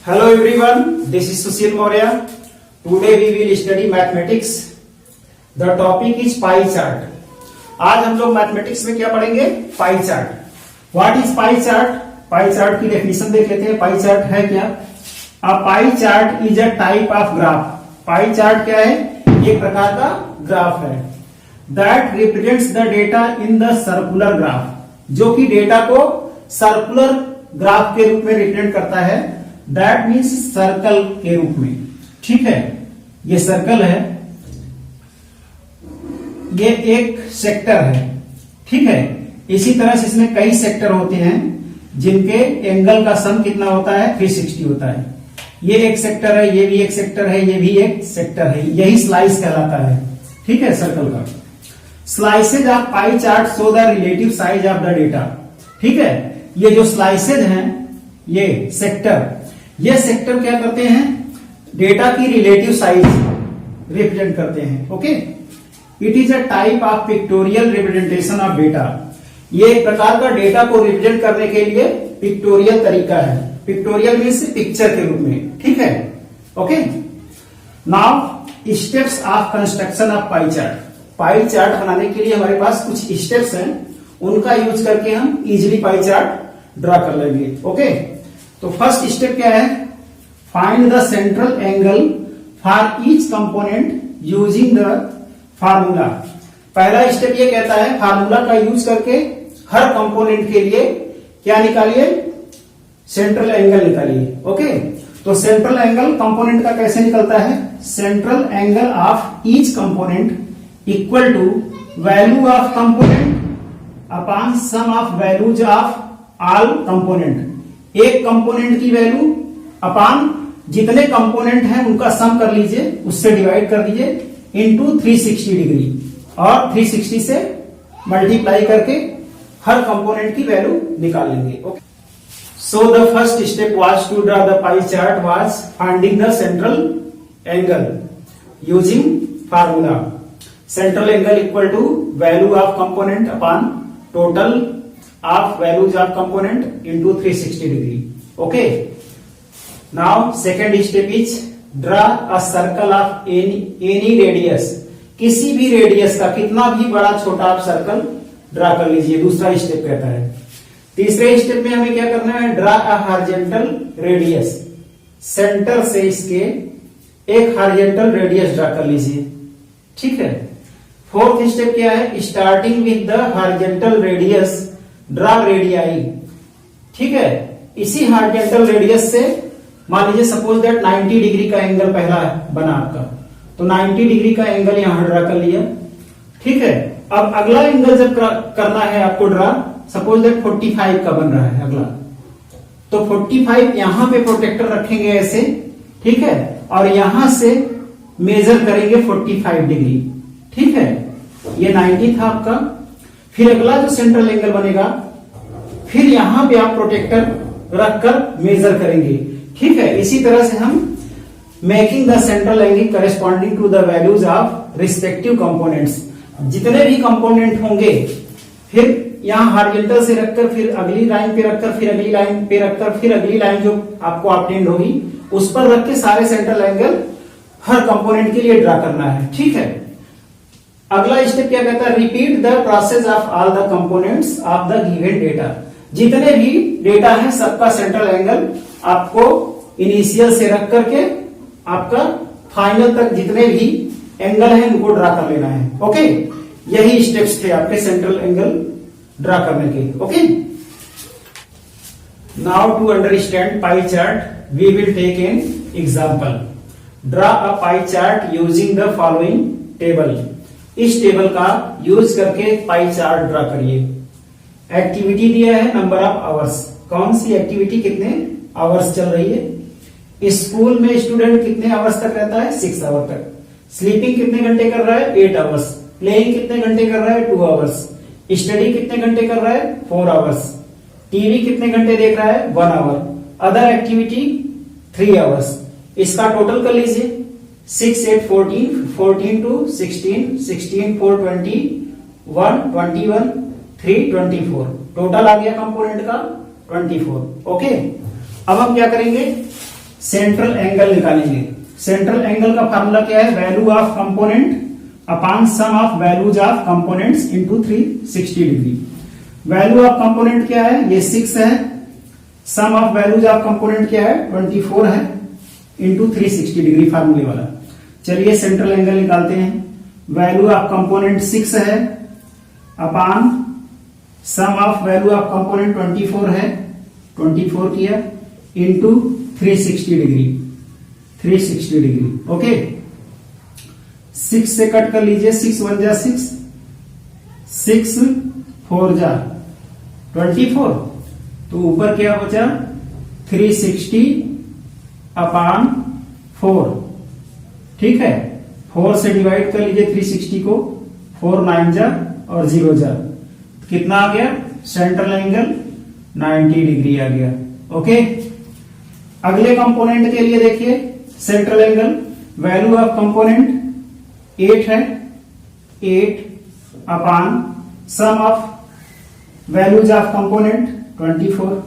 Hello everyone, this is Sushil Maurya. Today we will study mathematics. The topic is pie chart. आज हम लोग mathematics में क्या पढ़ेंगे? Pie chart. What is pie chart? Pie chart की definition देख लेते हैं. पाई चार्ट है क्या? A pie chart is a type of graph. Pie chart क्या है? एक प्रकार का ग्राफ है. That represents the data in the circular graph. जो कि डेटा को सर्कुलर ग्राफ के रूप में रिप्रेजेंट करता है. दैट मीन्स सर्कल के रूप में. ठीक है, ये सर्कल है, ये एक सेक्टर है. ठीक है, इसी तरह से इसमें कई सेक्टर होते हैं जिनके एंगल का सम कितना होता है? 360 होता है. ये एक सेक्टर है, ये भी एक सेक्टर है, ये भी एक सेक्टर है. यही स्लाइस कहलाता है. ठीक है, सर्कल का. Slices of pie chart show the relative size of the data. ठीक है, ये जो स्लाइसेज हैं, ये सेक्टर क्या करते हैं? डेटा की रिलेटिव साइज रिप्रेजेंट करते हैं. Okay, it is a type of pictorial representation of data. ये एक प्रकार का डेटा को रिप्रेजेंट करने के लिए पिक्टोरियल तरीका है. पिक्टोरियल मीन्स पिक्चर के रूप में. ठीक है, okay. Now steps of construction of pi chart. Pie chart बनाने के लिए हमारे पास कुछ स्टेप्स हैं, उनका यूज करके हम इजिली पाई चार्ट ड्रा कर लेंगे. ओके, तो फर्स्ट स्टेप क्या है? Find the central angle for each component using the formula. पहला स्टेप ये कहता है फार्मूला का यूज करके हर कंपोनेंट के लिए क्या निकालिए? सेंट्रल एंगल निकालिए. ओके, तो सेंट्रल एंगल कंपोनेंट का कैसे निकलता है? Central angle of each component equal to value of component upon sum of values of all component. एक कंपोनेंट की वैल्यू अपॉन जितने कंपोनेंट हैं उनका सम कर लीजिए, उससे डिवाइड कर दीजिए इनटू 360 डिग्री, और 360 से मल्टीप्लाई करके हर कंपोनेंट की वैल्यू निकाल लेंगे. Okay, so the first step was to draw the pie chart was finding the central angle using formula. Central angle equal to value of component upon total of values of component into 360 degree. Okay, now second step is draw a circle of any radius. किसी भी radius का कितना भी बड़ा छोटा आप circle draw कर लीजिए. दूसरा स्टेप कहता है. तीसरे स्टेप में हमें क्या करना है? Draw a horizontal radius. Centre से इसके एक हॉरिजॉन्टल रेडियस ड्रा कर लीजिए. ठीक है. फोर्थ स्टेप क्या है? Starting with the horizontal radius draw radii. ठीक है, इसी हॉरिजॉन्टल रेडियस से मान लीजिए सपोज दैट 90 डिग्री का एंगल पहला बना आपका, तो 90 डिग्री का एंगल यहां ड्रा कर लिया. ठीक है, अब अगला एंगल जब करना है आपको ड्रा, सपोज दैट 45 का बन रहा है अगला, तो 45 यहां पे प्रोटेक्टर रखेंगे ऐसे. ठीक है, और यहां से मेजर करेंगे 45 डिग्री. ठीक है, ये 90 था आपका. फिर अगला जो सेंट्रल एंगल बनेगा, फिर यहां पे आप प्रोटेक्टर रखकर मेजर करेंगे. ठीक है, इसी तरह से हम making the central angle corresponding to the values of respective components. जितने भी कंपोनेंट होंगे, फिर यहां हॉरिजॉन्टल से रखकर, फिर अगली लाइन पे रखकर, फिर अगली लाइन पे रखकर, फिर अगली लाइन जो आपको ऑब्टेंड होगी उस पर रख के सारे सेंट्रल एंगल हर कंपोनेंट के लिए ड्रा करना है. ठीक है, अगला स्टेप क्या कहता है? Repeat the process of all the components of the given data. जितने भी डेटा है सबका सेंट्रल एंगल आपको इनिशियल से रख करके आपका फाइनल तक जितने भी एंगल है उनको ड्रा कर लेना है. ओके, यही स्टेप्स थे आपके सेंट्रल एंगल ड्रा करने के. Okay, now to understand pie chart we will take an example. Draw a pie chart using the following table. इस टेबल का यूज करके पाई चार्ट ड्रा करिए. एक्टिविटी दिया है नंबर ऑफ आवर्स. कौन सी activity कितने आवर्स चल रही है? स्कूल में स्टूडेंट कितने आवर्स तक रहता है? 6 आवर तक. स्लीपिंग कितने घंटे कर रहा है? 8 आवर्स. प्लेइंग कितने घंटे कर रहा है? 2 आवर्स. स्टडी कितने घंटे कर रहा है? 4 आवर्स. टीवी कितने घंटे देख रहा है? 1 आवर. Other activity 3 hours. इसका टोटल कर लीजिए. 6 8 14, 14 2 16, 16 4 20, 1 21, 3 24. टोटल आ गया कंपोनेंट का 24. ओके, अब हम क्या करेंगे? सेंट्रल एंगल निकालेंगे। सेंट्रल एंगल का फार्मूला क्या है? Value of component upon sum of values of components into 360 degree. Value of component क्या है? ये 6 है। Sum of values of component क्या है? 24 है इंटू 360 डिग्री फार्मूले वाला। चलिए सेंट्रल एंगल निकालते हैं। वैल्यू ऑफ कंपोनेंट 6 है upon sum of value of component 24 है, 24 किया इंटू 360 डिग्री, 360 डिग्री। ओके, 6 से कट कर लीजिए। 6 1 जा 6, 6 4 जा 24, तो ऊपर क्या बचा? 360 अपॉन 4। ठीक है, 4 से डिवाइड कर लीजिए 360 को। 4 9 जा और 0 जा, कितना आ गया? सेंट्रल एंगल 90 डिग्री आ गया। ओके, अगले कंपोनेंट के लिए देखिए central angle. Value of component 8 है, 8 upon sum of values of component 24,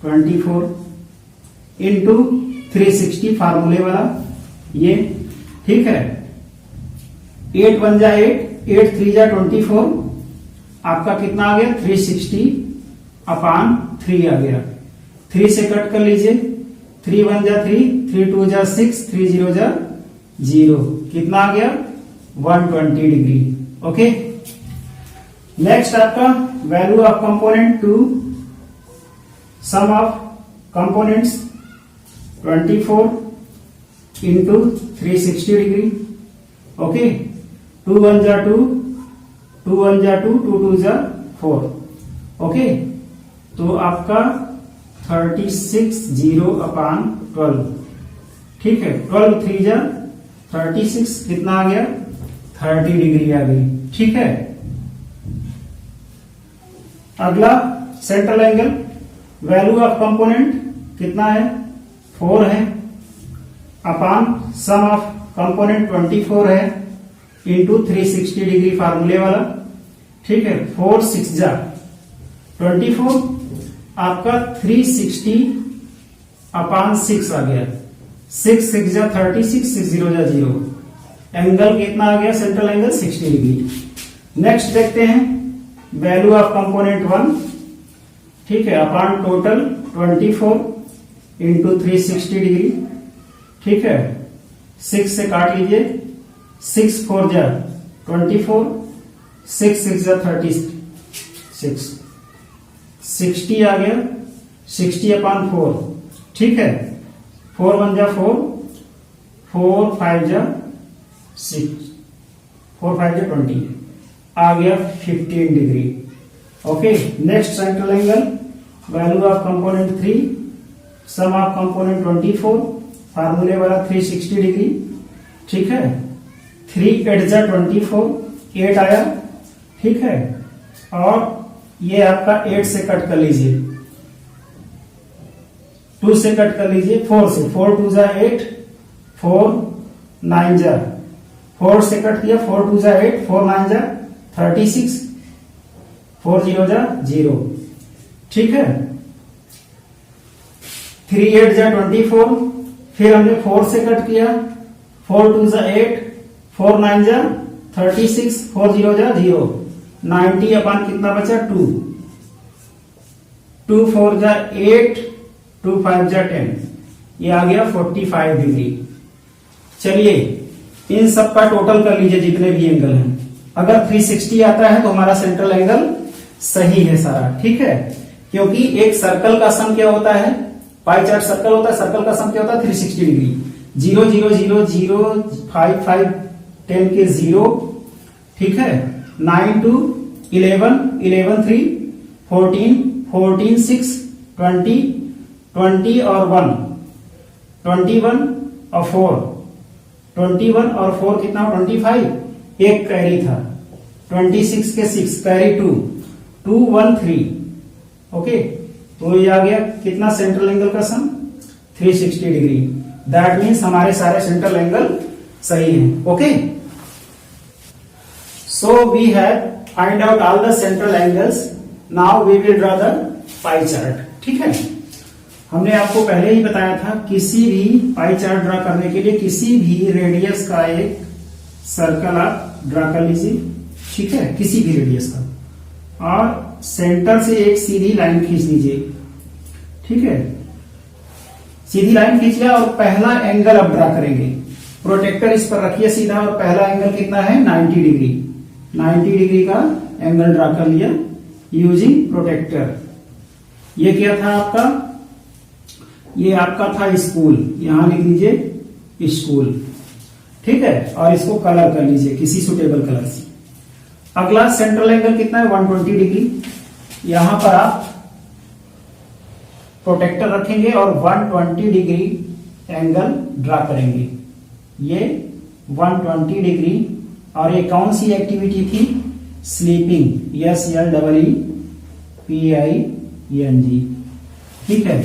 24 into 360 फार्मूले वाला ये। ठीक है, 8 1 जा 8, 8 3 जा 24, आपका कितना आ गया? 360 अपॉन 3 आ गया। 3 से कट कर लीजिए। 3 1 जा 3, 3 2 जा 6, 3 0 जा 0, कितना आ गया? 120 डिग्री। ओके, नेक्स्ट आपका value of component 2, sum of components 24 into 360 degree. Okay, 2 1 जा 2, 2 1 जा 2, 2 2 जा 4। ओके, तो आपका 36 0 अपॉन 12। ठीक है, 12 3 जा 36, कितना आ गया? 30 डिग्री आ गई। ठीक है, अगला central angle. Value of component कितना है? 4 है अपॉन सम ऑफ कंपोनेंट 24 है इंटू 360 डिग्री फार्मूले वाला। ठीक है, 4 6 जा 24, आपका 360 अपॉन 6 आ गया। 6 6 जा 36, 6 0 जा 0, एंगल कितना आ गया? Central angle 60 degree. नेक्स्ट देखते हैं वैल्यू ऑफ कंपोनेंट 1। ठीक है, अपॉन टोटल 24 इंटू 360 डिग्री। ठीक है, 6 से काट लीजिए। 6 4 जा 24, 6 6 जा 36, 60 आ गया। 60 अपॉन 4। ठीक है, 4 1 जा 4, 4 5 जा 6, 4 5 जा 20, आ गया 15 degree. Okay, next central angle. Value of component 3, sum of component 24, फार्मूले वाला 360 डिग्री। ठीक है, 3 8 जा 24, 8 आया। ठीक है, और ये आपका 8 से कट कर लीजिए, 2 से कट कर लीजिए, 4 से। 4 2 जा 8, 4 9 जा, 4 से कट किया, 4 2 जा 8, 4 9 जा 36, 4 0 जा 0। ठीक है, 3 8 जा 24, फिर हमने 4 से कट किया, 4 2 जा 8, 4 9 जा 36, 4 0 जा 0, 90 अपॉन कितना बचा? 2, 2 4 जा 8, 2 5 जा 10, ये आ गया 45 डिग्री। चलिए इन सब का टोटल कर लीजिए जितने भी एंगल हैं। अगर 360 आता है तो हमारा सेंट्रल एंगल सही है सारा। ठीक है, क्योंकि एक सर्कल का सम क्या होता है? पाई चार्ट सर्कल होता है, सर्कल का सम क्या होता है? 360 डिग्री। 0 0 0 0 5 5 10 के 0। ठीक है, 9 2 11 11 3 14 14 6 20 20 और 1 21 और 4 21 और 4 कितना? 25, एक कैरी था। 26 के 6 कैरी 2 2 1 3। ओके, तो ये आ गया कितना? सेंट्रल एंगल का सम 360 डिग्री। दैट मीन्स हमारे सारे सेंट्रल एंगल सही हैं। Okay, so we have find out all the central angles. Now we will draw the pie chart. ठीक है, हमने आपको पहले ही बताया था किसी भी पाई चार्ट ड्रा करने के लिए किसी भी रेडियस का एक सर्कल आप ड्रा कर लीजिए, ठीक है, किसी भी रेडियस का, और सेंटर से एक सीधी लाइन खींच लीजिए, ठीक है। सीधी लाइन खींच लिया और पहला एंगल अब ड्रा करेंगे। प्रोटेक्टर इस पर रखिए सीधा और पहला एंगल कितना है 90 डिग्री। 90 डिग्री का एंगल ड्रा कर लिया यूजिंग प्रोटेक्टर। ये क्या था आपका, ये आपका था स्कूल, यहां लिख लीजिए स्कूल, ठीक है, और इसको कलर कर लीजिए किसी सुटेबल कलर से। अगला सेंट्रल एंगल कितना है 120 डिग्री। यहां पर आप प्रोटेक्टर रखेंगे और 120 डिग्री एंगल ड्रा करेंगे। ये 120 डिग्री, और ये कौन सी एक्टिविटी थी, स्लीपिंग, SLEEPING, ठीक है।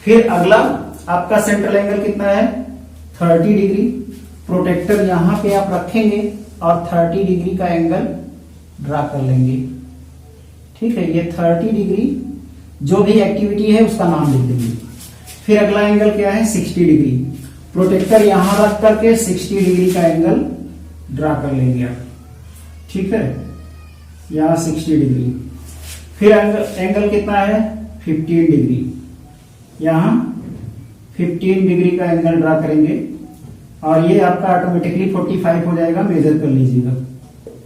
फिर अगला आपका सेंट्रल एंगल कितना है 30 डिग्री। प्रोटेक्टर यहां पे आप रखेंगे और 30 डिग्री का एंगल ड्रा कर लेंगे, ठीक है। ये 30 डिग्री जो भी एक्टिविटी है उसका नाम लिख देंगे। फिर अगला एंगल क्या है 60 डिग्री। प्रोटेक्टर यहां रख करके 60 डिग्री का एंगल ड्रा कर लेंगे आप, ठीक है, यहां 60 डिग्री। फिर एंगल कितना है 15 डिग्री। यहां 15 डिग्री का एंगल ड्रा करेंगे और ये आपका ऑटोमेटिकली 45 हो जाएगा, मेजर कर लीजिएगा,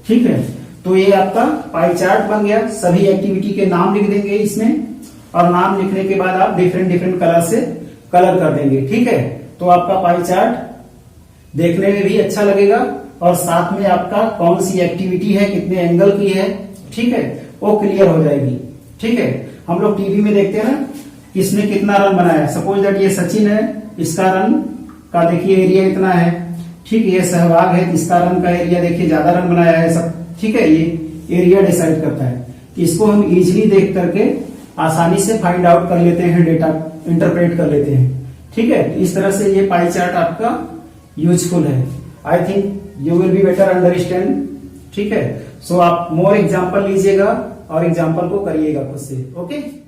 ठीक है। तो ये आपका पाई चार्ट बन गया। सभी एक्टिविटी के नाम लिख देंगे इसमें, और नाम लिखने के बाद आप डिफरेंट डिफरेंट कलर से कलर कर देंगे, ठीक है। तो आपका पाई चार्ट देखने में भी अच्छा लगेगा और साथ में आपका कौन सी एक्टिविटी है, कितने एंगल की है, ठीक है, वो क्लियर हो जाएगी, ठीक है। हम लोग टीवी में देखते हैं ना किसने कितना रन बनाया। सपोज दैट ये सचिन है, इसका रन का देखिए एरिया इतना है, ठीक है। ये सहवाग है, इसका रन का एरिया देखिए ज्यादा रन बनाया है सब, ठीक है। ये एरिया डिसाइड करता है। इसको हम इजीली देख करके आसानी से फाइंड आउट कर लेते हैं, डेटा इंटरप्रेट कर लेते हैं, ठीक है। इस तरह से ये पाई चार्ट आपका यूजफुल है। I think you will be better understand, ठीक है। सो आप मोर एग्जाम्पल लीजिएगा और एग्जाम्पल को करिएगा खुद से, ओके।